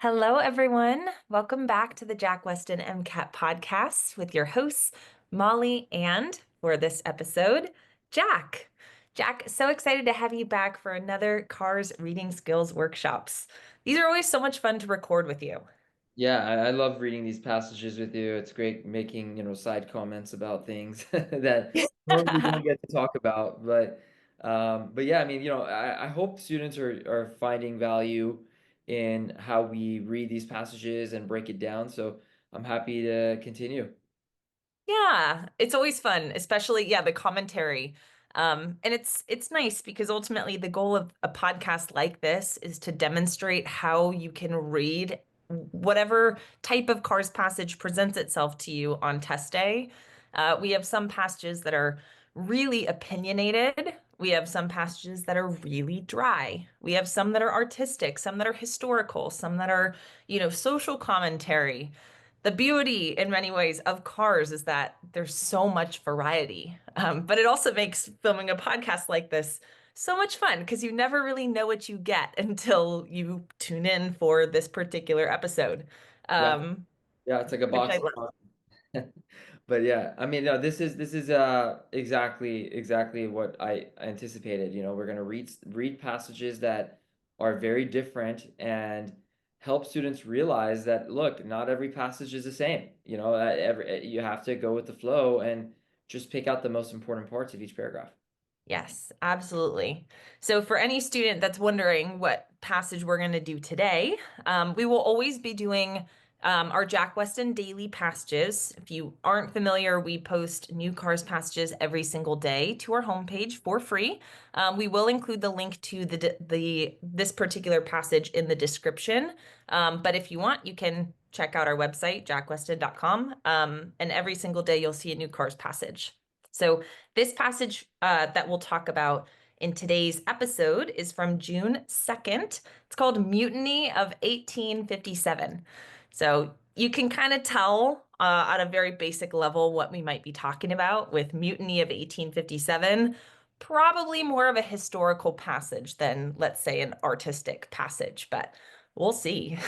Hello, everyone. Welcome back to the Jack Weston MCAT podcast with your hosts, Molly, and for this episode, Jack. Jack, so excited to have you back for another Cars Reading Skills workshops. These are always so much fun to record with you. Yeah, I love reading these passages with you. It's great making, side comments about things that normally we don't get to talk about. But yeah, I mean, I hope students are finding value in how we read these passages and break it down. So I'm happy to continue. Yeah, it's always fun, especially the commentary. And it's nice because ultimately the goal of a podcast like this is to demonstrate how you can read whatever type of Cars passage presents itself to you on test day. We have some passages that are really opinionated. We have some passages that are really dry. We have some that are artistic, some that are historical, some that are, social commentary. The beauty in many ways of Cars is that there's so much variety. But it also makes filming a podcast like this so much fun because you never really know what you get until you tune in for this particular episode, Yeah, um, yeah, it's like a which I box. love. But yeah, I mean, no, this is exactly what I anticipated. We're gonna read passages that are very different and help students realize that look, not every passage is the same. You have to go with the flow and just pick out the most important parts of each paragraph. Yes, absolutely. So, for any student that's wondering what passage we're going to do today, we will always be doing our Jack Weston daily passages. If you aren't familiar, we post new Cars passages every single day to our homepage for free. We will include the link to the this particular passage in the description. But if you want, you can check out our website, jackweston.com. And every single day, you'll see a new Cars passage. So, this passage that we'll talk about in today's episode is from June 2nd. It's called Mutiny of 1857. So, you can kind of tell at a very basic level what we might be talking about with Mutiny of 1857. Probably more of a historical passage than, let's say, an artistic passage, but we'll see.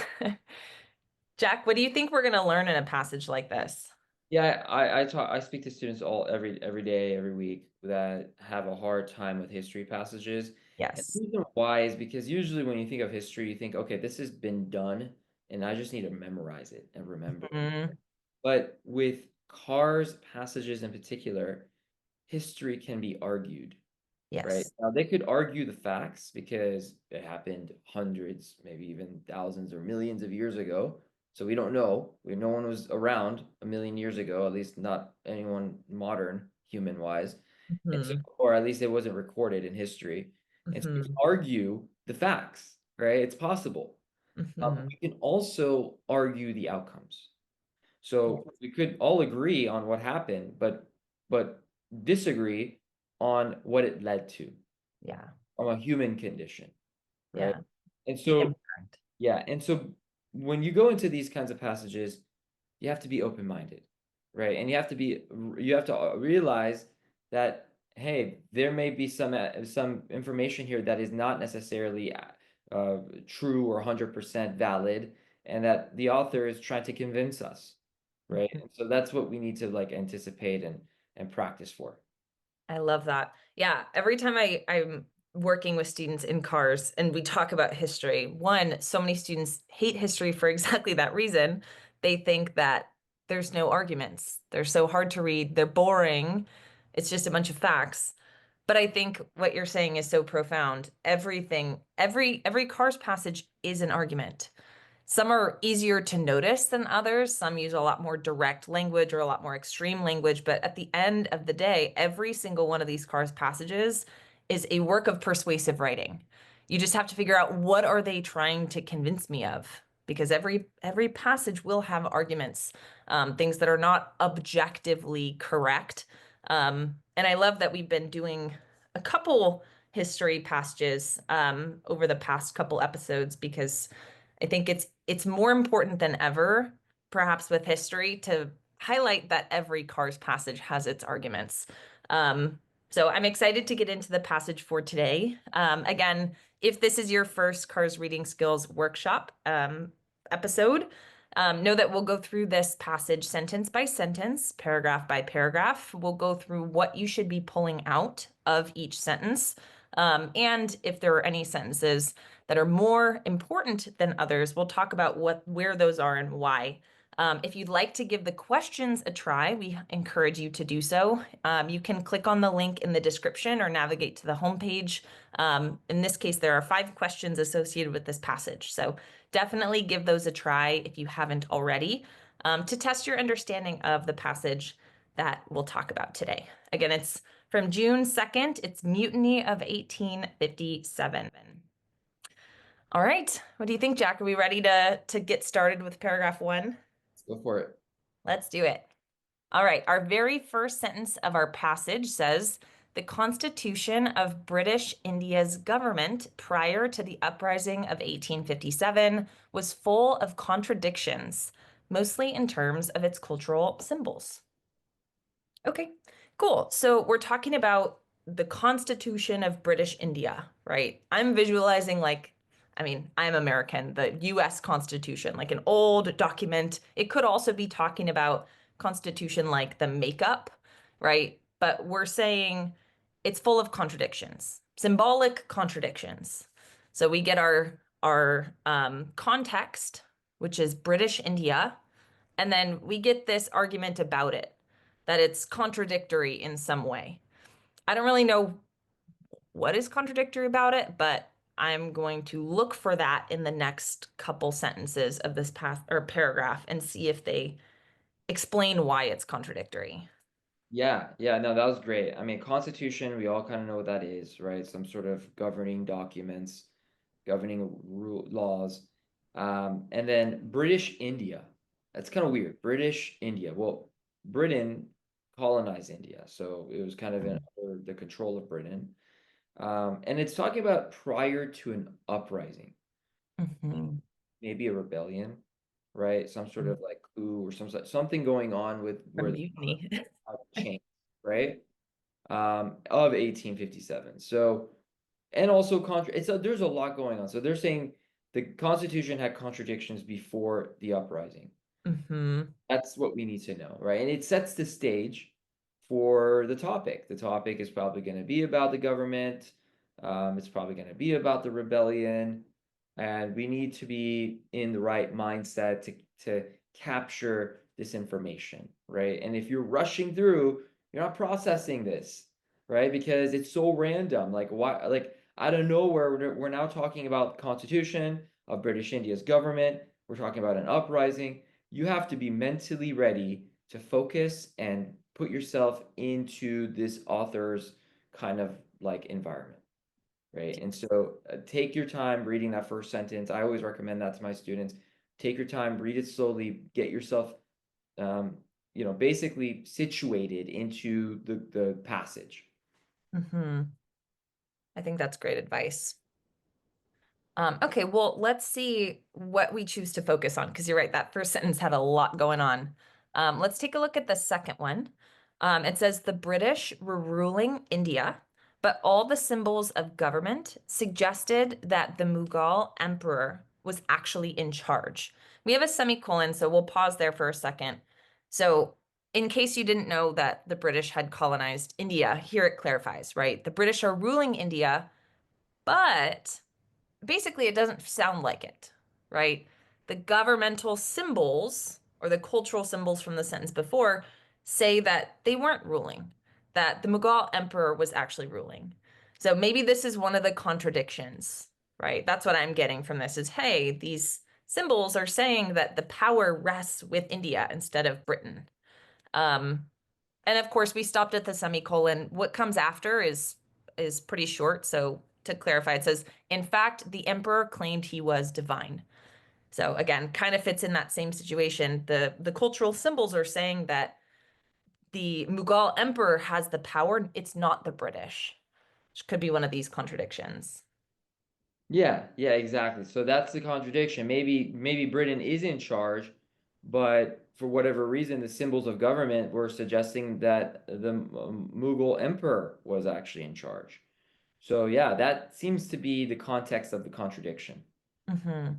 Jack, what do you think we're going to learn in a passage like this? Yeah, I speak to students every day, every week that have a hard time with history passages. And the Yes. reason why is because usually when you think of history, you think, okay, this has been done and I just need to memorize it and remember it. Mhm. But with cars passages in particular, history can be argued, right? Yes. Now they could argue the facts because it happened hundreds, maybe even thousands or millions of years ago. So we don't know. No one was around a million years ago, at least not anyone modern, human wise. And so, Mhm. or at least it wasn't recorded in history. And so we can Mhm. argue the facts, right? It's possible. Mhm. We can also argue the outcomes. So we could all agree on what happened, but disagree on what it led to Yeah. from a human condition, right? Yeah. And The so impact. yeah, and so when you go into these kinds of passages, you have to be open-minded, right? And you have to realize that hey, there may be some information here that is not necessarily true or 100% valid, and that the author is trying to convince us, right? Mhm. And so that's what we need to like anticipate and practice for. I love that. Yeah. Every time I'm working with students in cars and we talk about history, one, so many students hate history for exactly that reason. They think that there's no arguments. They're so hard to read. They're boring. It's just a bunch of facts. But I think what you're saying is so profound. Every Cars passage is an argument. Some are easier to notice than others. Some use a lot more direct language or a lot more extreme language. But at the end of the day, every single one of these Cars passages is a work of persuasive writing. You just have to figure out what are they trying to convince me of? Because every passage will have arguments, things that are not objectively correct. And I love that we've been doing a couple history passages over the past couple episodes because I think it's more important than ever, perhaps with history, to highlight that every Cars passage has its arguments. So I'm excited to get into the passage for today. Again, if this is your first Cars reading skills workshop, episode. Know that we'll go through this passage sentence by sentence, paragraph by paragraph. We'll go through what you should be pulling out of each sentence. And if there are any sentences that are more important than others, we'll talk about where those are and why. If you'd like to give the questions a try, we encourage you to do so. You can click on the link in the description or navigate to the homepage. In this case, there are 5 questions associated with this passage. So definitely give those a try if you haven't already, to test your understanding of the passage that we'll talk about today. Again, it's from June 2nd. It's Mutiny of 1857. All right. What do you think, Jack? Are we ready to get started with paragraph 1? Let's go for it. Let's do it. All right. Our very first sentence of our passage says, the Constitution of British India's government prior to the uprising of 1857 was full of contradictions, mostly in terms of its cultural symbols. Okay, cool. So we're talking about the Constitution of British India, right? I'm visualizing I'm American, the US Constitution, like an old document. It could also be talking about Constitution like the makeup, right? But we're saying it's full of contradictions, symbolic contradictions. So we get our context, which is British India, and then we get this argument about it, that it's contradictory in some way. I don't really know what is contradictory about it, but I'm going to look for that in the next couple sentences of this paragraph and see if they explain why it's contradictory. Yeah, yeah, no, that was great. I mean, Constitution, we all kind of know what that is, right? Some sort of governing documents, governing laws. And then British India. That's kind of weird. British India. Well, Britain colonized India, so it was kind of under the control of Britain. And it's talking about prior to an uprising, Mm-hmm. maybe a rebellion, right? Some sort of like coup or something going on with Or where the mutiny. change, right? Of 1857. So, and also there's a lot going on. So they're saying the Constitution had contradictions before the uprising. Mm-hmm. That's what we need to know, right? And it sets the stage for the topic. The topic is probably going to be about the government. It's probably going to be about the rebellion, and we need to be in the right mindset to capture this information, right? And if you're rushing through, you're not processing this, right? Because it's so random. Like why? Like out of nowhere, we're now talking about the Constitution of British India's government. We're talking about an uprising. You have to be mentally ready to focus and put yourself into this author's kind of like environment, right? And so take your time reading that first sentence. I always recommend that to my students. Take your time, read it slowly, get yourself, basically situated into the passage. Mm-hmm. I think that's great advice. Okay, well, let's see what we choose to focus on, because you're right, that first sentence had a lot going on. Let's take a look at the second one. It says the British were ruling India, but all the symbols of government suggested that the Mughal emperor was actually in charge. We have a semicolon, so we'll pause there for a second. So, in case you didn't know that the British had colonized India, here it clarifies, right? The British are ruling India, but basically it doesn't sound like it, right? The governmental symbols or the cultural symbols from the sentence before say that they weren't ruling, that the Mughal emperor was actually ruling. So maybe this is one of the contradictions, right? That's what I'm getting from this is, hey, these symbols are saying that the power rests with India instead of Britain. Um, and of course, we stopped at the semicolon. What comes after is pretty short. So to clarify, it says, in fact, the emperor claimed he was divine. So again, kind of fits in that same situation. The cultural symbols are saying that the Mughal emperor has the power. It's not the British, which could be one of these contradictions. Yeah, yeah, exactly. So that's the contradiction. Maybe Britain is in charge, but for whatever reason, the symbols of government were suggesting that the Mughal emperor was actually in charge. So yeah, that seems to be the context of the contradiction. Hmm.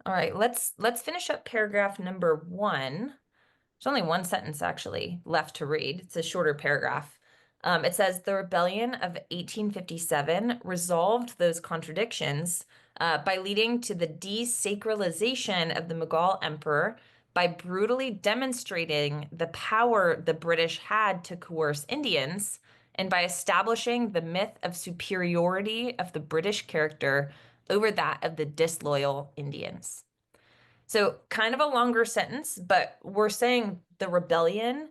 All right, let's finish up paragraph number one. There's only one sentence actually left to read. It's a shorter paragraph. It says the rebellion of 1857 resolved those contradictions by leading to the desacralization of the Mughal emperor by brutally demonstrating the power the British had to coerce Indians and by establishing the myth of superiority of the British character over that of the disloyal Indians. So, kind of a longer sentence, but we're saying the rebellion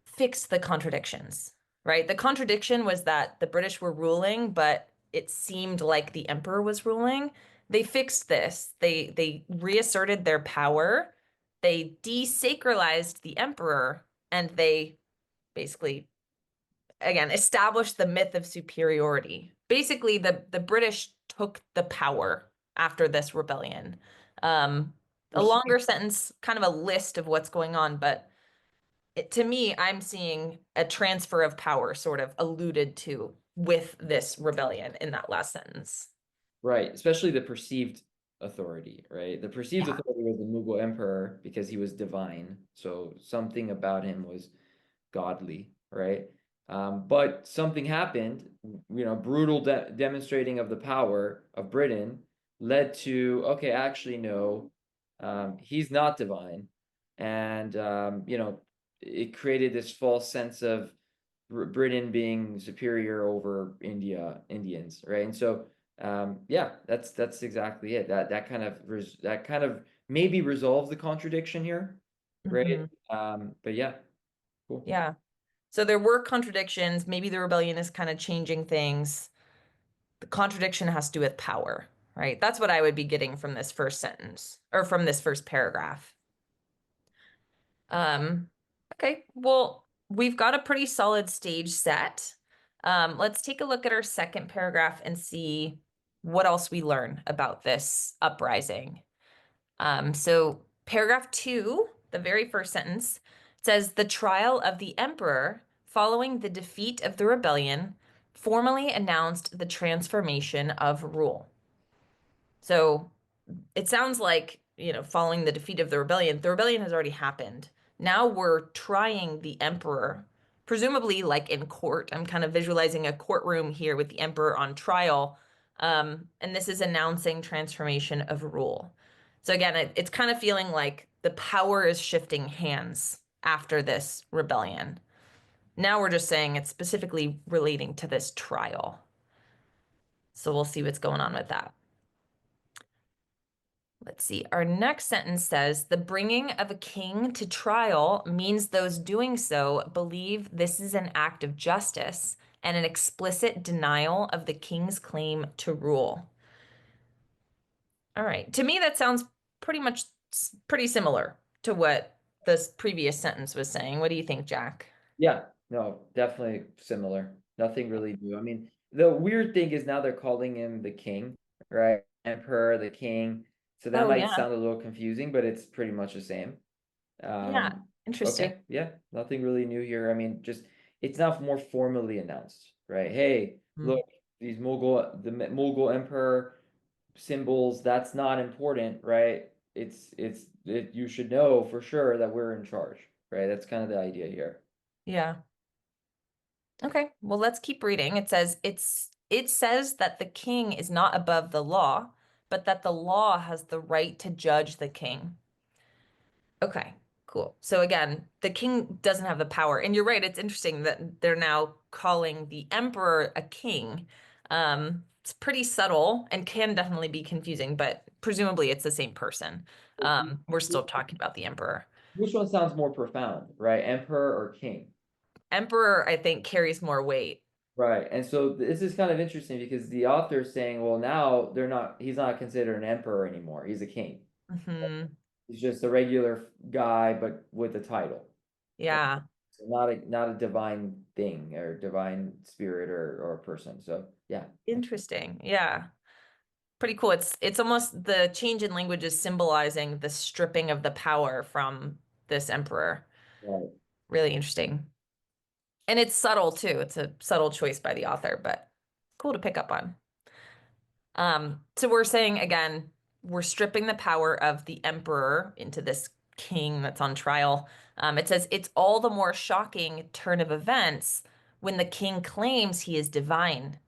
fixed the contradictions, right? The contradiction was that the British were ruling, but it seemed like the emperor was ruling. They fixed this. They reasserted their power. They desacralized the emperor, and they basically again established the myth of superiority. Basically, the British took the power after this rebellion. A longer sentence, kind of a list of what's going on, but to me, I'm seeing a transfer of power sort of alluded to with this rebellion in that last sentence. Right, especially the perceived authority, right? The perceived Yeah. authority was the Mughal emperor because he was divine. So something about him was godly, right? But something happened, brutal demonstrating of the power of Britain led to, okay, actually, no, he's not divine. And, it created this false sense of Britain being superior over Indians, right? And so, yeah, that's exactly it. That kind of maybe resolves the contradiction here, right? Hmm. But yeah, cool. Yeah. So there were contradictions. Maybe the rebellion is kind of changing things. The contradiction has to do with power, right? That's what I would be getting from this first sentence or from this first paragraph. Um, okay, well, we've got a pretty solid stage set. Let's take a look at our second paragraph and see what else we learn about this uprising. So, paragraph two, the very first sentence, says the trial of the emperor following the defeat of the rebellion formally announced the transformation of rule. So, it sounds like, following the defeat of the rebellion has already happened. Now we're trying the emperor, presumably like in court. I'm kind of visualizing a courtroom here with the emperor on trial. And this is announcing transformation of rule. So again, it's kind of feeling like the power is shifting hands after this rebellion. Now we're just saying it's specifically relating to this trial. So we'll see what's going on with that. Let's see. Our next sentence says the bringing of a king to trial means those doing so believe this is an act of justice and an explicit denial of the king's claim to rule. All right. To me, that sounds pretty much pretty similar to what this previous sentence was saying. What do you think, Jack? Yeah, no, definitely similar. Nothing really new. I mean, the weird thing is now they're calling him the king, right? Emperor, the king. So that Oh, might yeah. sound a little confusing, but it's pretty much the same. Yeah. Um, Interesting. okay, yeah, nothing really new here. I mean, just it's now more formally announced, right? Hey, Mm. look, the Mughal emperor symbols, that's not important, right? You should know for sure that we're in charge, right? That's kind of the idea here. Yeah. Okay. Well, let's keep reading. It says that the king is not above the law, but that the law has the right to judge the king. Okay, cool. So again, the king doesn't have the power. And you're right, it's interesting that they're now calling the emperor a king. It's pretty subtle and can definitely be confusing, but presumably it's the same person. We're still talking about the emperor. Which one sounds more profound, right? Emperor or king? Emperor, I think, carries more weight. Right. And so this is kind of interesting because the author is saying, well, now he's not considered an emperor anymore. He's a king. Hmm. He's just a regular guy, but with a title. Right? Yeah, So not a divine thing or divine spirit or a person. So yeah. interesting. Yeah. Pretty cool. It's almost the change in language is symbolizing the stripping of the power from this emperor. Right. Really interesting. And it's subtle too. It's a subtle choice by the author, but cool to pick up on. So we're saying again, we're stripping the power of the emperor into this king that's on trial. It says it's all the more shocking turn of events when the king claims he is divine.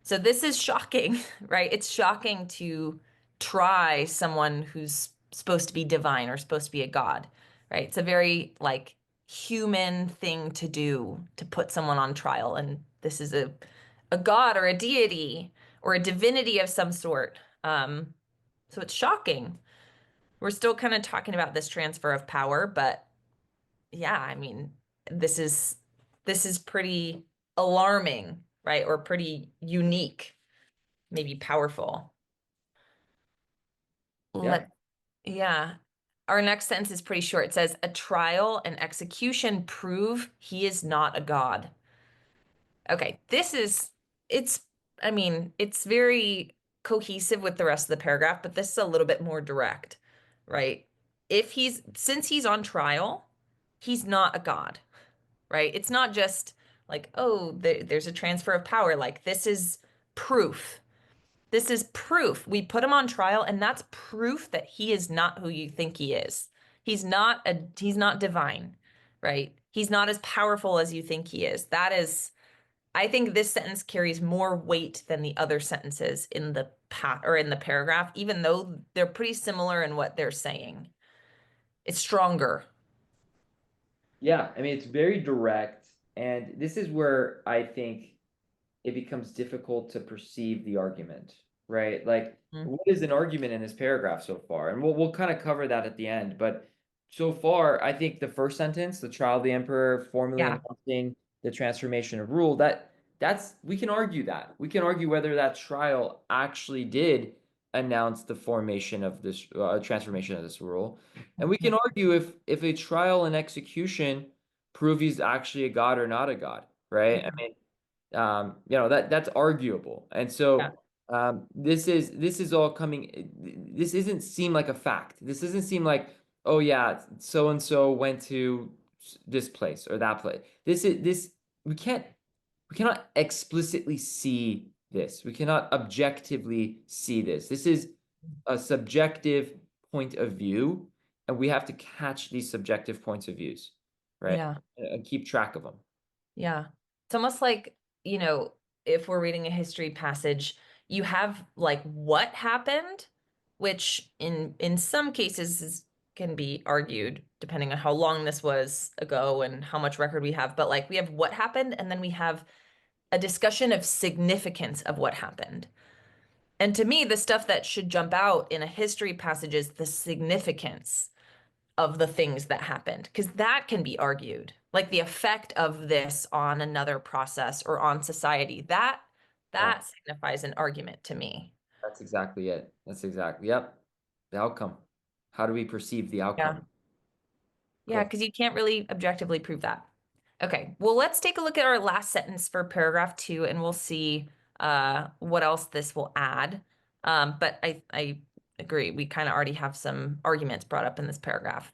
So this is shocking, right? It's shocking to try someone who's supposed to be divine or supposed to be a god, right? It's a very like human thing to do to put someone on trial. And this is a god or a deity or a divinity of some sort. So it's shocking. We're still kind of talking about this transfer of power, but yeah, I mean, this is this is pretty alarming, right? Or pretty unique, maybe powerful. Yeah. Let Yeah. Our next sentence is pretty short. It says, "A trial and execution prove he is not a god." Okay, it's, I mean, it's very cohesive with the rest of the paragraph, but this is a little bit more direct, right? Since he's on trial, he's not a god, right? It's not just like, oh, there's a transfer of power. Like, this is proof. This is proof. We put him on trial, and that's proof that he is not who you think he is. He's not divine, right? He's not as powerful as you think he is. I think this sentence carries more weight than the other sentences in the in the paragraph, even though they're pretty similar in what they're saying. It's stronger. Yeah, I mean, it's very direct, and this is where I think it becomes difficult to perceive the argument, right? Like, Mm. what is an argument in this paragraph so far? And we'll kind of cover that at the end. But so far, I think the first sentence, the trial of the emperor, formally Yeah. announcing the transformation of rule, that's we can argue that. We can argue whether that trial actually did announce the formation of this transformation of this rule. And we can argue if a trial and execution prove he's actually a god or not a god, right? I Mhm. mean, that's arguable, and Yeah. so this is all coming. This isn't seem like a fact. This doesn't seem like, oh yeah, so and so went to this place or that place. This we cannot explicitly see this. We cannot objectively see this. This is a subjective point of view, and we have to catch these subjective points of views, right? Yeah. And keep track of them. Yeah. It's almost like, if we're reading a history passage, you have like what happened, which in some cases can be argued depending on how long this was ago and how much record we have. But like we have what happened, and then we have a discussion of significance of what happened. And to me, the stuff that should jump out in a history passage is the significance of the things that happened, because that can be argued, like the effect of this on another process or on society. Yeah. That signifies an argument to me. That's exactly it. That's exactly, yep. The outcome. How do we perceive the Yeah. outcome? Yeah, Cool. because you can't really objectively prove that. Okay, well, let's take a look at our last sentence for paragraph two, and we'll see what else this will add. But I agree, we kind of already have some arguments brought up in this paragraph.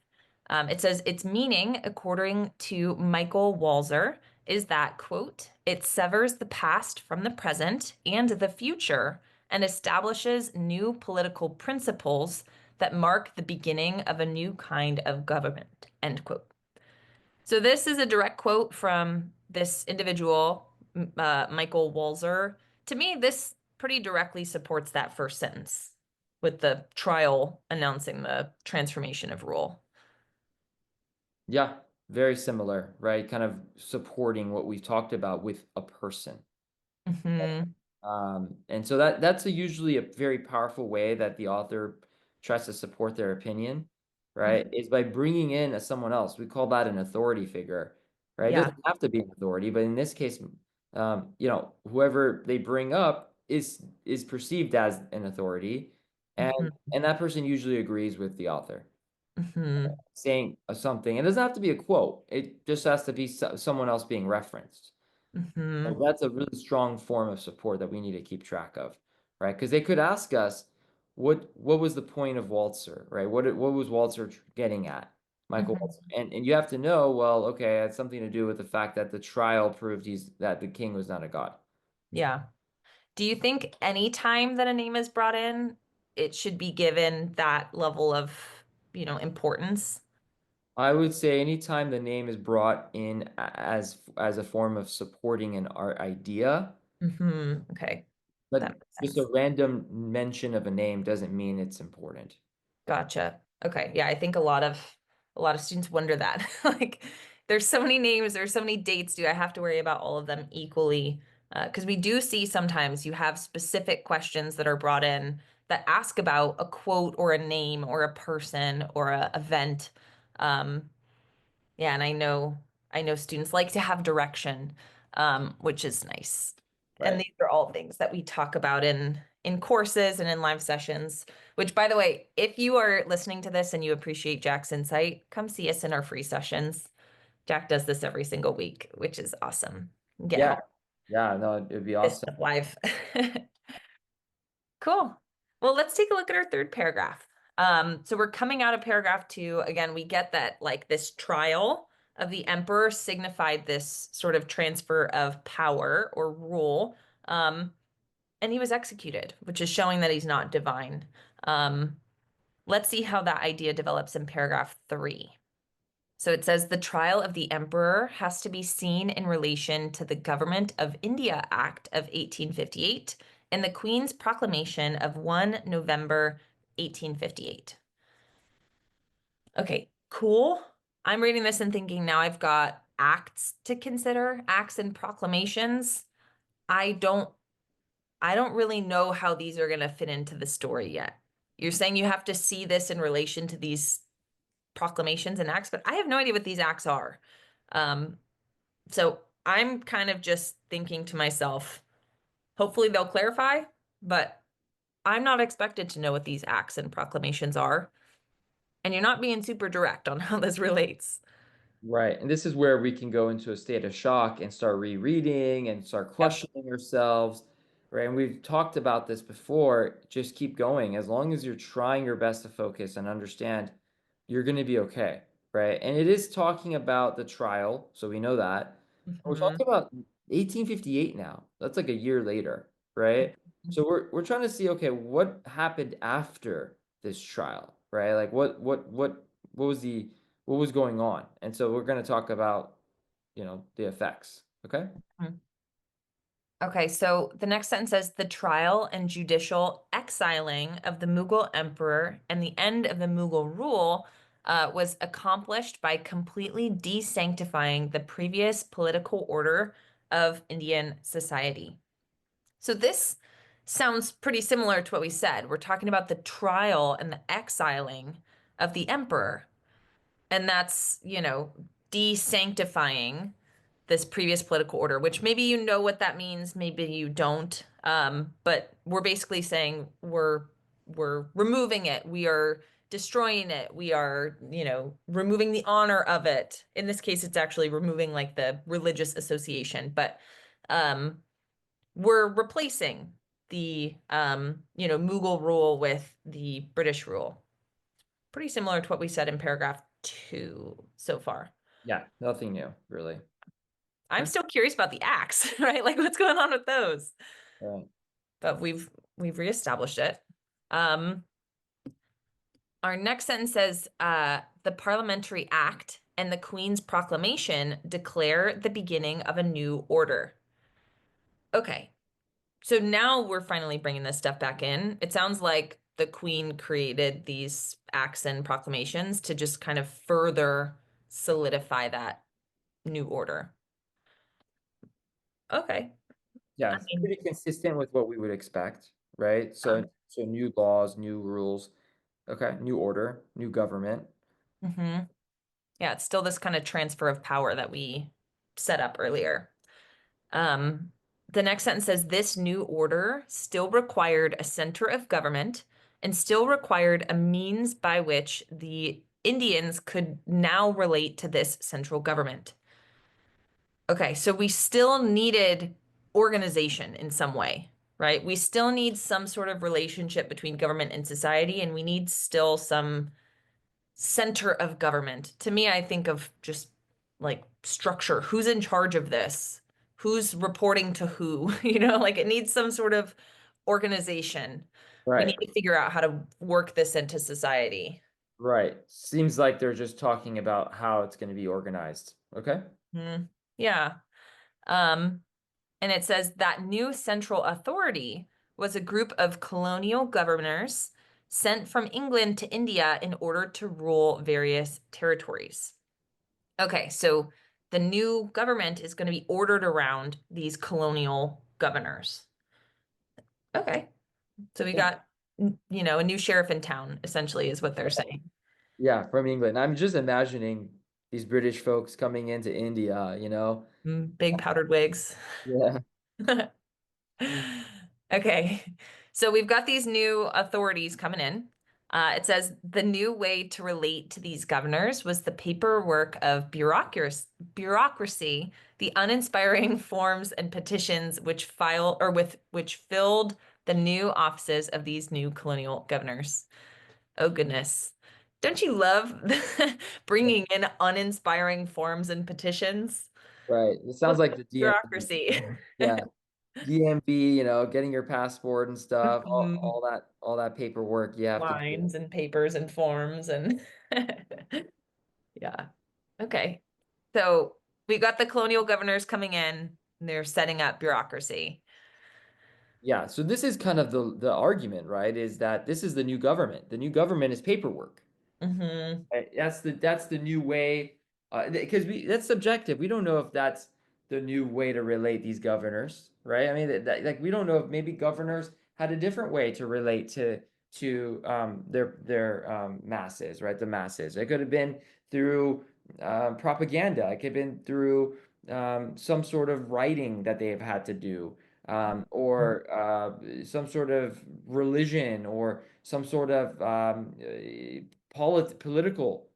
It says its meaning, according to Michael Walzer, is that, quote, it severs the past from the present and the future and establishes new political principles that mark the beginning of a new kind of government, end quote. So this is a direct quote from this individual, Michael Walzer. To me, this pretty directly supports that first sentence with the trial announcing the transformation of rule. Yeah, very similar, right? Kind of supporting what we've talked about with a person. Hmm. And so that's usually a very powerful way that the author tries to support their opinion, right? Is by bringing in someone else. We call that an authority figure, right? It Yeah. doesn't have to be an authority, but in this case, whoever they bring up is perceived as an authority, and Hmm. and that person usually agrees with the author Hmm. saying something. It doesn't have to be a quote. It just has to be someone else being referenced. And Hmm. that's a really strong form of support that we need to keep track of, right? Because they could ask us, what was the point of Walzer, right? What was Walzer getting at, Michael Walzer? Hmm. And you have to know, well, okay, it had something to do with the fact that the trial proved that the king was not a god. Yeah. Do you think any time that a name is brought in, it should be given that level of, importance? I would say anytime the name is brought in as a form of supporting an art idea, Okay, that but makes just a sense. random mention of a name doesn't mean it's important. Gotcha. Okay. Yeah, I think a lot of students wonder that. Like there's so many names, there's so many dates. Do I have to worry about all of them equally? Because we do see sometimes you have specific questions that are brought in that ask about a quote or a name or a person or a event. Um, yeah, and I know students like to have direction, which is nice. And Right. these are all things that we talk about in courses and in live sessions, which by the way, if you are listening to this and you appreciate Jack's insight, come see us in our free sessions. Jack does this every single week, which is awesome. Get Yeah. help Yeah. No, it'd be this awesome. stuff live. Cool. Well, let's take a look at our third paragraph. So we're coming out of paragraph two. Again, we get that like this trial of the emperor signified this sort of transfer of power or rule. Um, and he was executed, which is showing that he's not divine. Um, let's see how that idea develops in paragraph three. So it says the trial of the emperor has to be seen in relation to the Government of India Act of 1858 and the Queen's proclamation of 1 November 1858. Okay, cool. I'm reading this and thinking now I've got acts to consider, acts and proclamations. I don't I don't really know how these are going to fit into the story yet. You're saying you have to see this in relation to these proclamations and acts, but I have no idea what these acts are. Um, So I'm kind of just thinking to myself, hopefully they'll clarify, but I'm not expected to know what these acts and proclamations are. And you're not being super direct on how this relates. Right. And this is where we can go into a state of shock and start rereading and start Yep. questioning ourselves. Right. And we've talked about this before. Just keep going. As long as you're trying your best to focus and understand, you're going to be okay. Right. And it is talking about the trial. So we know that. We're Mhm. talking about 1858 now. That's like a year later. Right. So we're trying to see, okay, what happened after this trial? Right. Like what was what was going on. And so we're going to talk about, the effects. Okay? Mhm. Okay, so the next sentence says the trial and judicial exiling of the Mughal emperor and the end of the Mughal rule was accomplished by completely desanctifying the previous political order of Indian society. So this sounds pretty similar to what we said. We're talking about the trial and the exiling of the emperor. And that's, desanctifying this previous political order, which maybe you know what that means, maybe you don't. But we're basically saying we're removing it. We are destroying it. We are, removing the honor of it. In this case, it's actually removing like the religious association, but um we're replacing the Mughal rule with the British rule. Pretty similar to what we said in paragraph two so far. Yeah, nothing new, really. I'm Okay. still curious about the acts, right? Like what's going on with those? All right. But we've reestablished it. Um, our next sentence says the Parliamentary Act and the Queen's proclamation declare the beginning of a new order. Okay, so now we're finally bringing this stuff back in. It sounds like the Queen created these acts and proclamations to just kind of further solidify that new order. Okay. Yeah, I it's mean, pretty consistent with what we would expect, right? So new laws, new rules, okay, new order, new government. mhm. Yeah, it's still this kind of transfer of power that we set up earlier. Um, the next sentence says this new order still required a center of government and still required a means by which the Indians could now relate to this central government. Okay, so we still needed organization in some way, right? We still need some sort of relationship between government and society, and we need still some center of government. To me, I think of just like structure. Who's in charge of this? Who's reporting to who? Like it needs some sort of organization. We Right. need to figure out how to work this into society. Right. Seems like they're just talking about how it's going to be organized. Okay. Hmm. Yeah. Um, and it says that new central authority was a group of colonial governors sent from England to India in order to rule various territories. Okay, so the new government is going to be ordered around these colonial governors. Okay, so we Yeah. got, a new sheriff in town, essentially, is what they're saying. Yeah, from England. I'm just imagining these British folks coming into India, you know? Big powdered wigs. Yeah. Okay, so we've got these new authorities coming in. It says the new way to relate to these governors was the paperwork of bureaucracy, the uninspiring forms and petitions which filled the new offices of these new colonial governors. Oh goodness. Don't you love bringing in uninspiring forms and petitions? Right. It sounds Look at like the the DMV. bureaucracy. Yeah. DMV, getting your passport and stuff, Mhm. all that paperwork you have to do. Lines and papers and forms and yeah. Okay. So we got the colonial governors coming in, and they're setting up bureaucracy. Yeah, so this is kind of the argument, right? Is that this is the new government. The new government is paperwork. Hmm. That's the new way, because we that's subjective. We don't know if that's the new way to relate these governors, right? I mean, like we don't know if maybe governors had a different way to relate to their masses, right? The masses. It could have been through propaganda. It could have been through some sort of writing that they have had to do, or some sort of religion, or some sort of political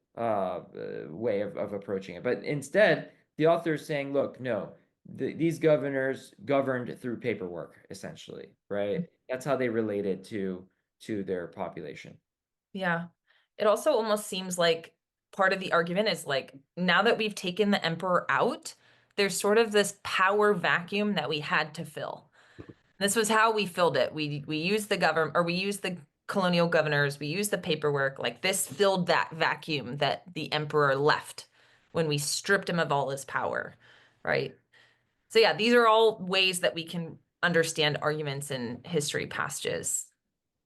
way of approaching it. But instead, the author is saying, look, no, these governors governed through paperwork, essentially, right? That's how they related to their population. Yeah. It also almost seems like part of the argument is like now that we've taken the emperor out, there's sort of this power vacuum that we had to fill. This was how we filled it. We used the government or we used the colonial governors, we used the paperwork. Like this filled that vacuum that the emperor left when we stripped him of all his power, right? So yeah, these are all ways that we can understand arguments in history passages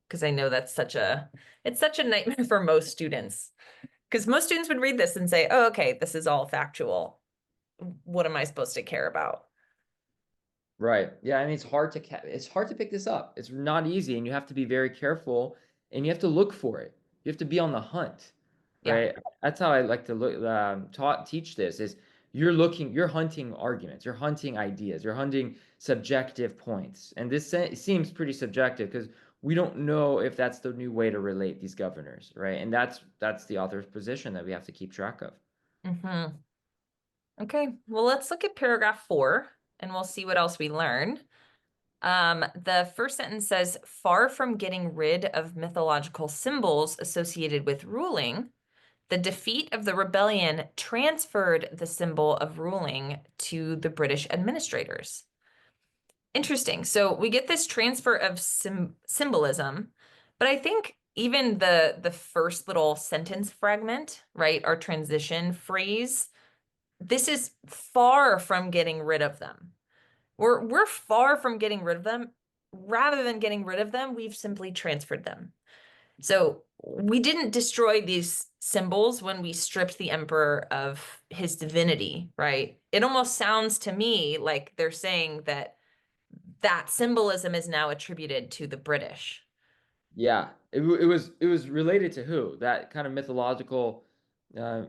because I know it's such a nightmare for most students. Because most students would read this and say, "Oh, okay, this is all factual. What am I supposed to care about?" Right. Yeah, I mean it's hard to pick this up. It's not easy, and you have to be very careful, and you have to look for it. You have to be on the hunt, Yeah. right? That's how I like to teach this is you're hunting arguments, you're hunting ideas, you're hunting subjective points. And seems pretty subjective because we don't know if that's the new way to relate these governors, right? And that's the author's position that we have to keep track of. Hmm. Okay. Well, let's look at paragraph 4 and we'll see what else we learn. The first sentence says, far from getting rid of mythological symbols associated with ruling, the defeat of the rebellion transferred the symbol of ruling to the British administrators. Interesting. So we get this transfer of symbolism, but I think even the first little sentence fragment, right, our transition phrase, this is far from getting rid of them. We're far from getting rid of them. Rather than getting rid of them, we've simply transferred them. So we didn't destroy these symbols when we stripped the emperor of his divinity, right? It almost sounds to me like they're saying that that symbolism is now attributed to the British. Yeah, it was related to who? That kind of mythological uh,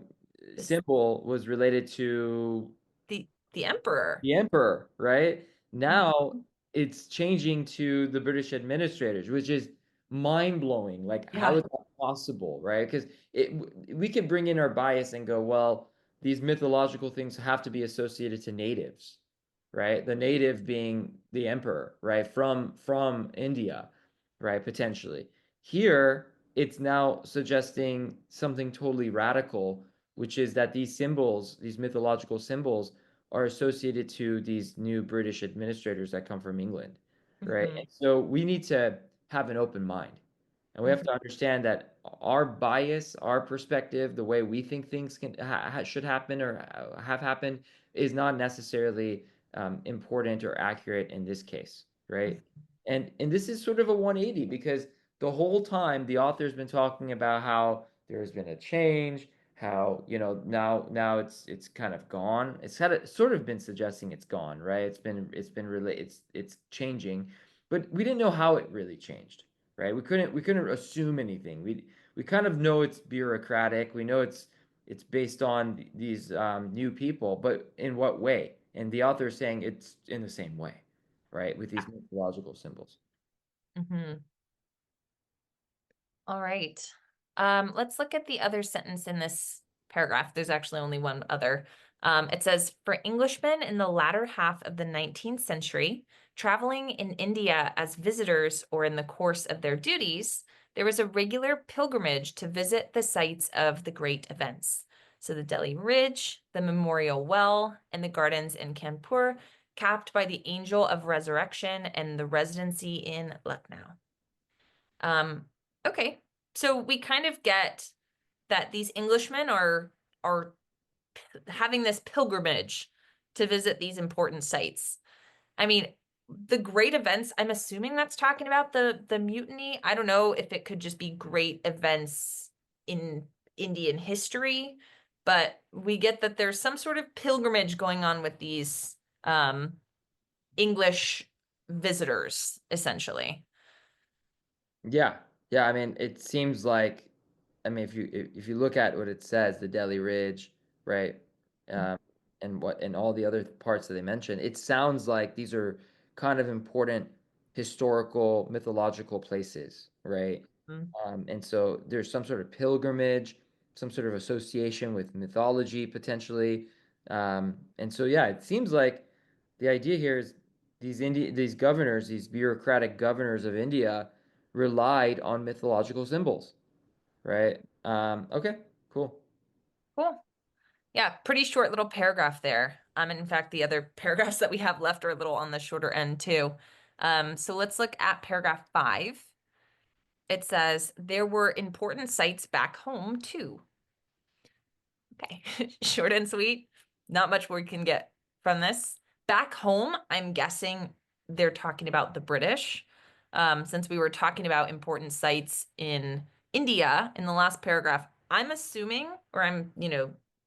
This symbol was related to the emperor. the emperor, right? Now Mhm. it's changing to the British administrators, which is mind-blowing. Like, how Yeah. is that possible, right? Because we can bring in our bias and go, well, these mythological things have to be associated to natives, right? The native being the emperor, right? From India, right? Potentially. Here, it's now suggesting something totally radical, which is that these symbols, these mythological symbols, are associated to these new British administrators that come from England, right? And Mhm. so we need to have an open mind. And we have Mhm. to understand that our bias, our perspective, the way we think things should happen or have happened is not necessarily important or accurate in this case, right? And this is sort of a 180 because the whole time the author's been talking about how there's been a change, how, now it's kind of gone. It's had sort of been suggesting it's gone, right? It's been really it's changing, but we didn't know how it really changed, right? We couldn't assume anything. We kind of know it's bureaucratic. We know it's based on these new people, but in what way? And the author is saying it's in the same way, right? With these mythological symbols. Mhm. All right. Let's look at the other sentence in this paragraph. There's actually only one other. It says, for Englishmen in the latter half of the 19th century, traveling in India as visitors or in the course of their duties, there was a regular pilgrimage to visit the sites of the great events. So the Delhi Ridge, the Memorial Well, and the gardens in Kanpur, capped by the Angel of Resurrection and the residency in Lucknow. Um, okay. So we kind of get that these Englishmen are having this pilgrimage to visit these important sites. I mean, the great events, I'm assuming that's talking about the mutiny. I don't know if it could just be great events in Indian history, but we get that there's some sort of pilgrimage going on with these English visitors, essentially. Yeah. Yeah, I mean, it seems like, I mean, if you look at what it says, the Delhi Ridge, right? Um, and all the other parts that they mentioned, it sounds like these are kind of important historical, mythological places, right? Mhm. And so there's some sort of pilgrimage, some sort of association with mythology potentially. And so yeah, it seems like the idea here is these governors, these bureaucratic governors of India relied on mythological symbols, right? Okay, cool. Cool. Yeah, pretty short little paragraph there. And in fact, the other paragraphs that we have left are a little on the shorter end too. So let's look at paragraph 5. It says, there were important sites back home too. Okay, short and sweet. Not much we can get from this. Back home, I'm guessing they're talking about the British. Since we were talking about important sites in India in the last paragraph, I'm assuming, or I'm,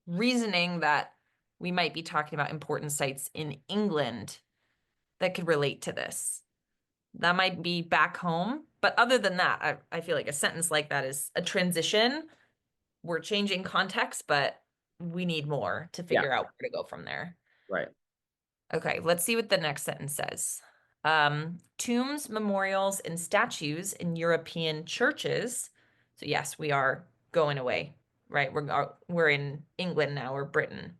reasoning that we might be talking about important sites in England that could relate to this. That might be back home. But other than that, I feel like a sentence like that is a transition. We're changing context, but we need more to Yeah, figure out where to go from there. right. Okay, let's see what the next sentence says. Tombs, memorials, and statues in European churches. So yes, we are going away, right? We're in England now, or Britain.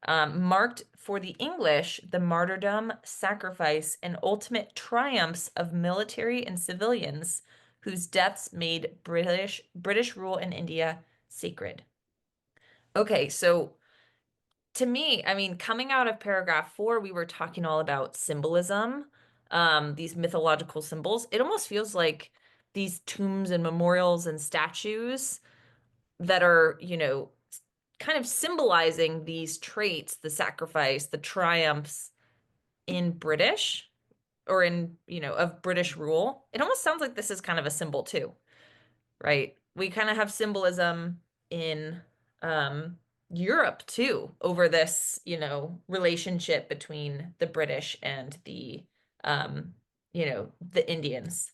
Marked for the English the martyrdom, sacrifice, and ultimate triumphs of military and civilians whose deaths made British rule in India sacred. Okay, so to me, I mean, coming out of paragraph 4, we were talking all about symbolism, these mythological symbols. It almost feels like these tombs and memorials and statues that are, kind of symbolizing these traits, the sacrifice, the triumphs in British or in, of British rule. It almost sounds like this is kind of a symbol too, right? We kind of have symbolism in um, Europe too over this, relationship between the British and the Indians,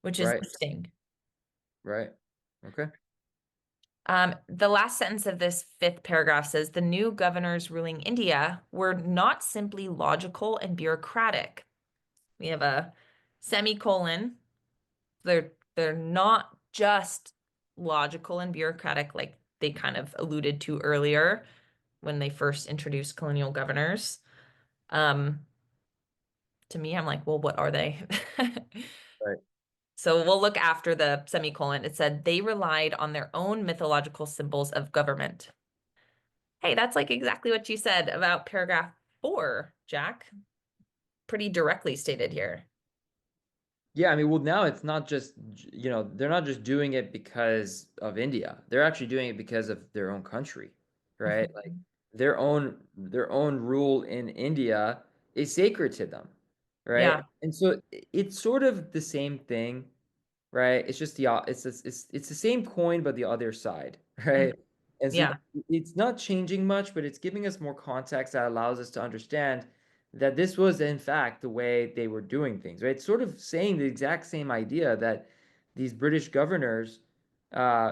which is Right, interesting. right. Okay. The last sentence of this fifth paragraph says the new governors ruling India were not simply logical and bureaucratic. We have a semicolon. They're not just logical and bureaucratic like they kind of alluded to earlier when they first introduced colonial governors. Um, to me, I'm like, well, what are they? Right. So we'll look after the semicolon. It said they relied on their own mythological symbols of government. Hey, that's like exactly what you said about paragraph 4, Jack. Pretty directly stated here. Yeah, I mean, well, now it's not just, they're not just doing it because of India. They're actually doing it because of their own country, right? Like Mhm. their own rule in India is sacred to them, right? Yeah. And so it's sort of the same thing, right? It's just it's the same coin but the other side, Mhm. right? And so Yeah. it's not changing much, but it's giving us more context that allows us to understand that this was in fact the way they were doing things, right? It's sort of saying the exact same idea that these British governors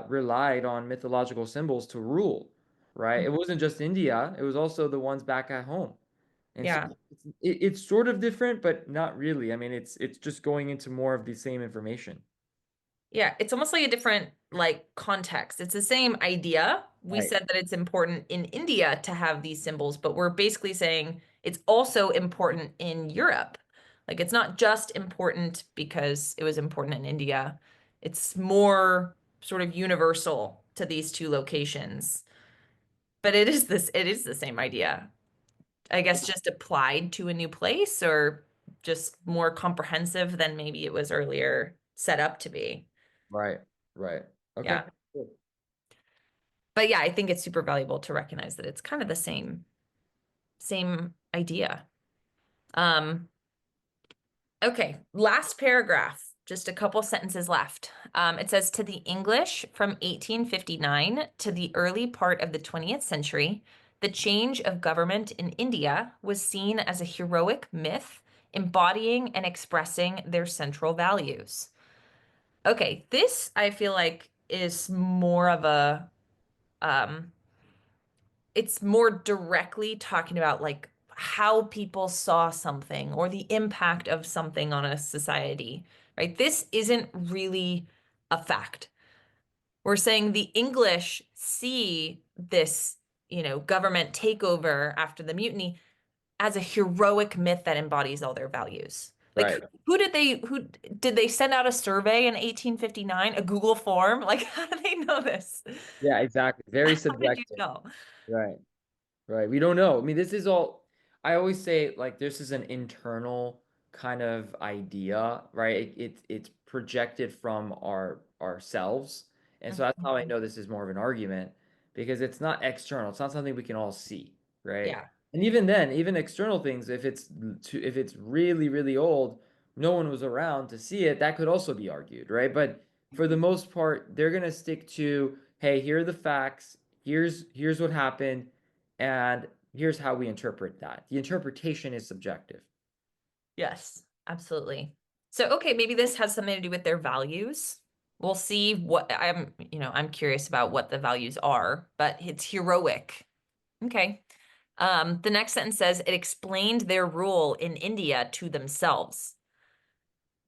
relied on mythological symbols to rule, right? It wasn't just India; it was also the ones back at home. And so Yeah. it's sort of different, but not really. I mean, it's just going into more of the same information. Yeah, it's almost like a different like context. It's the same idea. We Right. said that it's important in India to have these symbols, but we're basically saying it's also important in Europe. Like it's not just important because it was important in India. It's more sort of universal to these two locations. But it is the same idea. I guess just applied to a new place or just more comprehensive than maybe it was earlier set up to be. Right. Right. Okay. Yeah. Cool. But yeah, I think it's super valuable to recognize that it's kind of the same idea. Um, okay, last paragraph, just a couple sentences left. It says to the English from 1859 to the early part of the 20th century, the change of government in India was seen as a heroic myth embodying and expressing their central values. Okay, this I feel like is more of a um it's more directly talking about like how people saw something or the impact of something on a society, right? This isn't really a fact. We're saying the English see this, government takeover after the mutiny as a heroic myth that embodies all their values. Like Right. who did they send out a survey in 1859, a Google form? Like how do they know this? Yeah, exactly. Very How did you subjective. know? Right. Right. We don't know. I mean, this is all, I always say like this is an internal kind of idea, right? It's projected from ourselves. And so that's how I Mhm. know this is more of an argument because it's not external. It's not something we can all see, right? Yeah. And even then, even external things, if it's really, really old, no one was around to see it, that could also be argued, right? But for the most part, they're gonna stick to, hey, here are the facts, here's what happened and here's how we interpret that. The interpretation is subjective. Yes, absolutely. So, okay, maybe this has something to do with their values. We'll see what I'm curious about what the values are, but it's heroic. Okay. The next sentence says it explained their rule in India to themselves.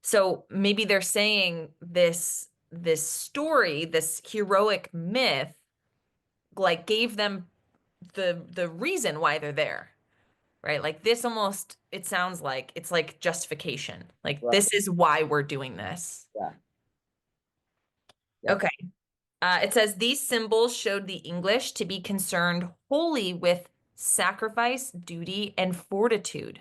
So maybe they're saying this story, this heroic myth, like gave them the reason why they're there. Right? Like this almost, it sounds like it's like justification. Like Right. this is why we're doing this. Yeah. Yep. Okay. It says these symbols showed the English to be concerned wholly with sacrifice, duty, and fortitude.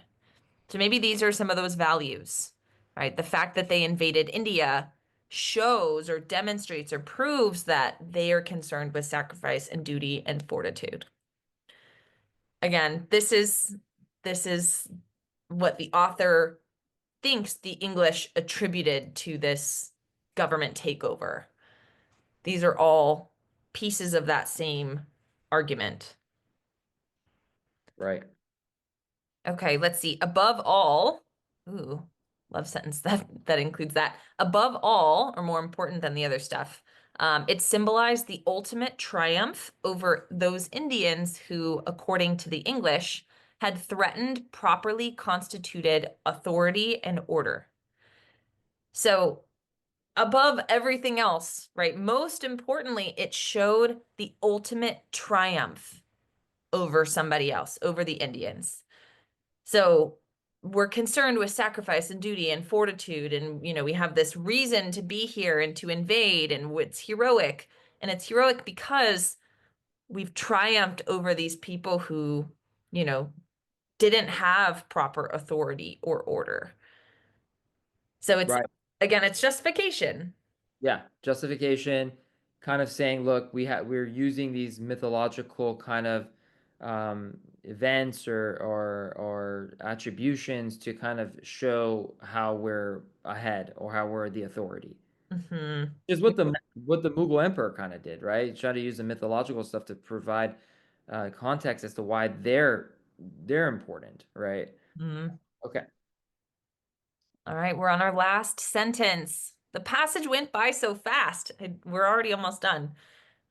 So maybe these are some of those values, right? The fact that they invaded India shows or demonstrates or proves that they are concerned with sacrifice and duty and fortitude. Again, this is what the author thinks the English attributed to this government takeover. These are all pieces of that same argument. Right. Okay, let's see. Above all, ooh, love sentence that includes that. Above all, or more important than the other stuff, it symbolized the ultimate triumph over those Indians who, according to the English, had threatened properly constituted authority and order. So above everything else, right? Most importantly, it showed the ultimate triumph over somebody else, over the Indians. So we're concerned with sacrifice and duty and fortitude. And, we have this reason to be here and to invade, and it's heroic. And it's heroic because we've triumphed over these people who, you know, didn't have proper authority or order. So it's Right. Again, it's justification. Yeah, justification, kind of saying, look, we're using these mythological kind of events or attributions to kind of show how we're ahead or how we're the authority. Hmm. Is what the Mughal emperor kind of did, right? Try to use the mythological stuff to provide context as to why they're important, right? Hmm. Okay. All right, we're on our last sentence. The passage went by so fast. We're already almost done.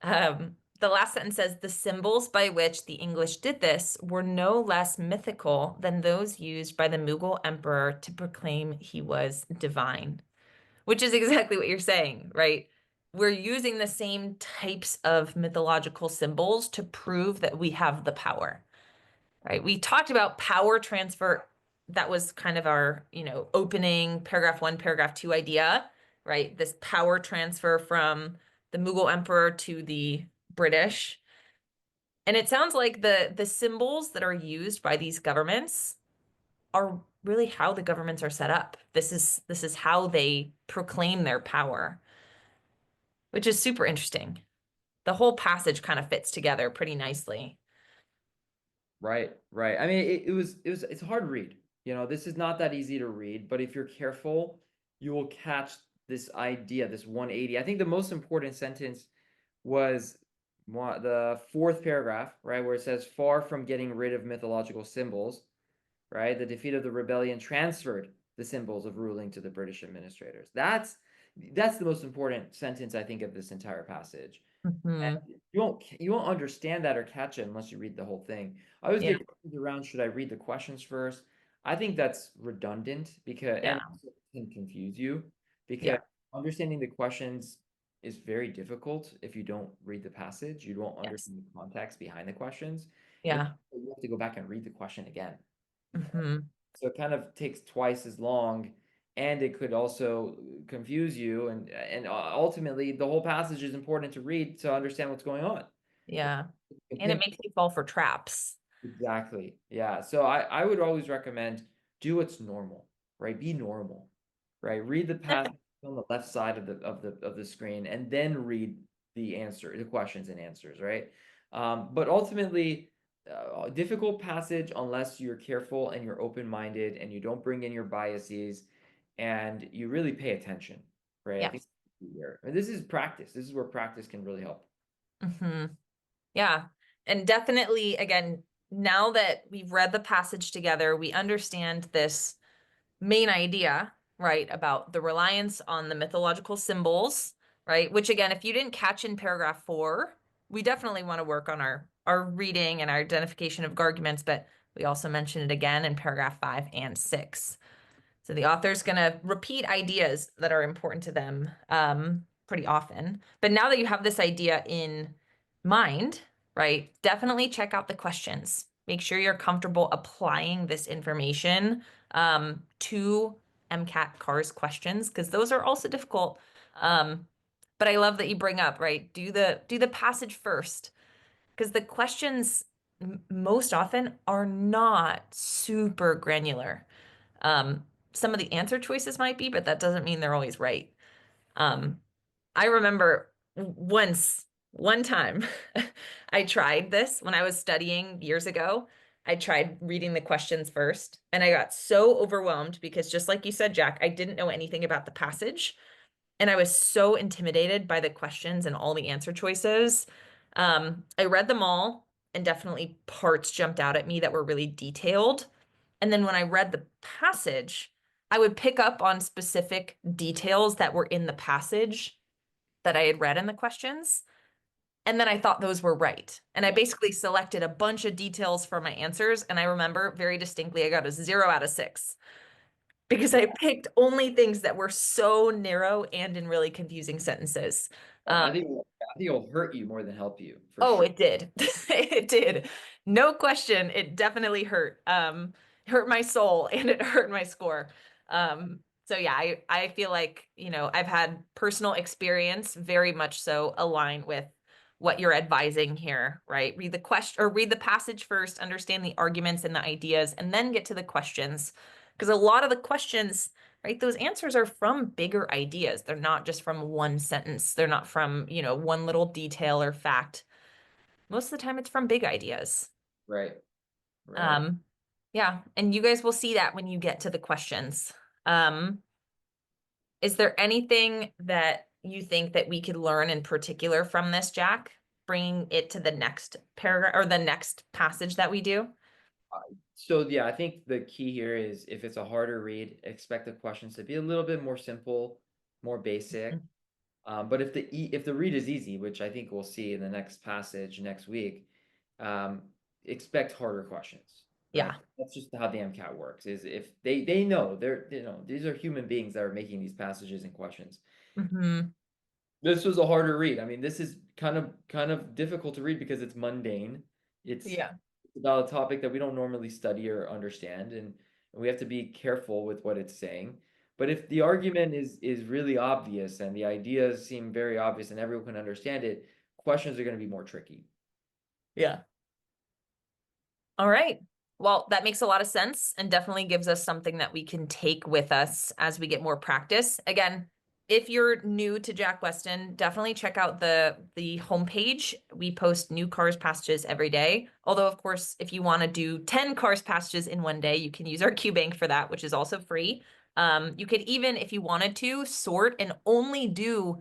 The last sentence says the symbols by which the English did this were no less mythical than those used by the Mughal emperor to proclaim he was divine, which is exactly what you're saying, right? We're using the same types of mythological symbols to prove that we have the power, right? We talked about power transfer. That was kind of our, opening paragraph one, paragraph two idea, right? This power transfer from the Mughal emperor to the British. And it sounds like the symbols that are used by these governments are really how the governments are set up. This is how they proclaim their power, which is super interesting. The whole passage kind of fits together pretty nicely. Right, right. I mean, it's a hard read. This is not that easy to read, but if you're careful, you will catch this idea, this 180. I think the most important sentence was the fourth paragraph, right, where it says, far from getting rid of mythological symbols, right, the defeat of the rebellion transferred the symbols of ruling to the British administrators. That's the most important sentence, I think, of this entire passage. And Hmm. you won't understand that or catch it unless you read the whole thing. I always Yeah, get questions around, should I read the questions first? I think that's redundant because and yeah, also can confuse you because yeah. understanding the questions is very difficult if you don't read the passage. You won't Yes. understand the context behind the questions. And Yeah. you have to go back and read the question again. Hmm. So it kind of takes twice as long, and it could also confuse you. And ultimately, the whole passage is important to read to understand what's going on. Yeah. You can And it pinpoint makes you fall for traps. exactly. Yeah. So I would always recommend do what's normal, right? Be normal, right? Read the passage on the left side of the screen, and then read the questions and answers, right? But ultimately, a difficult passage unless you're careful and you're open-minded and you don't bring in your biases and you really pay attention, right? I think Yes. here. And this is practice. This is where practice can really help. Hmm. Yeah. And definitely, again, now that we've read the passage together, we understand this main idea, right, about the reliance on the mythological symbols, right? Which again, if you didn't catch in paragraph four, we definitely want to work on our reading and our identification of arguments, but we also mention it again in paragraph five and six. So the author's going to repeat ideas that are important to them pretty often. But now that you have this idea in mind, right, definitely check out the questions. Make sure you're comfortable applying this information to MCAT CARS questions because those are also difficult. Um, but I love that you bring up, right, do the passage first because the questions most often are not super granular. Some of the answer choices might be, but that doesn't mean they're always right. Um, I remember one time, I tried this when I was studying years ago. I tried reading the questions first, and I got so overwhelmed because, just like you said, Jack, I didn't know anything about the passage. And I was so intimidated by the questions and all the answer choices. I read them all, and definitely parts jumped out at me that were really detailed. And then when I read the passage, I would pick up on specific details that were in the passage that I had read in the questions. And then I thought those were right. And I Yeah. basically selected a bunch of details for my answers. And I remember very distinctly I got a 0 out of 6 because I picked only things that were so narrow and in really confusing sentences. Um, I think it'll hurt you more than help you for oh, sure. it did. It did. No question. It definitely hurt. Hurt my soul and it hurt my score. So yeah, I feel like, I've had personal experience very much so align with what you're advising here, right? Read the question or read the passage first, understand the arguments and the ideas, and then get to the questions. Because a lot of the questions right? Those answers are from bigger ideas. They're not just from one sentence. They're not from, one little detail or fact. Most of the time, it's from big ideas. Right. Right. Um, yeah, and you guys will see that when you get to the questions. Um, is there anything that you think that we could learn in particular from this, Jack? Bringing it to the next paragraph or the next passage that we do? So yeah, I think the key here is if it's a harder read, expect the questions to be a little bit more simple, more basic. But if the read is easy, which I think we'll see in the next passage next week, um, expect harder questions, right? Yeah. That's just how the MCAT works. Is if they know these are human beings that are making these passages and questions. Hmm. This was a harder read. I mean, this is kind of difficult to read because it's mundane. It's Yeah. about a topic that we don't normally study or understand, and we have to be careful with what it's saying. But if the argument is really obvious and the ideas seem very obvious and everyone can understand it, questions are going to be more tricky. Yeah. All right. Well, that makes a lot of sense and definitely gives us something that we can take with us as we get more practice. Again, if you're new to Jack Weston, definitely check out the homepage. We post new cars passages every day. Although, of course, if you want to do 10 cars passages in one day, you can use our Q Bank for that, which is also free. You could even, if you wanted to, sort and only do,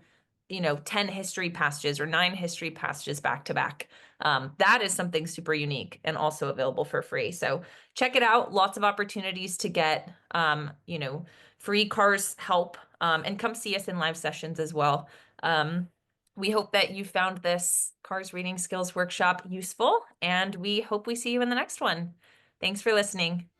10 history passages or 9 history passages back to back. That is something super unique and also available for free. So check it out. Lots of opportunities to get, free cars help, and come see us in live sessions as well. We hope that you found this Cars Reading Skills Workshop useful, and we hope we see you in the next one. Thanks for listening.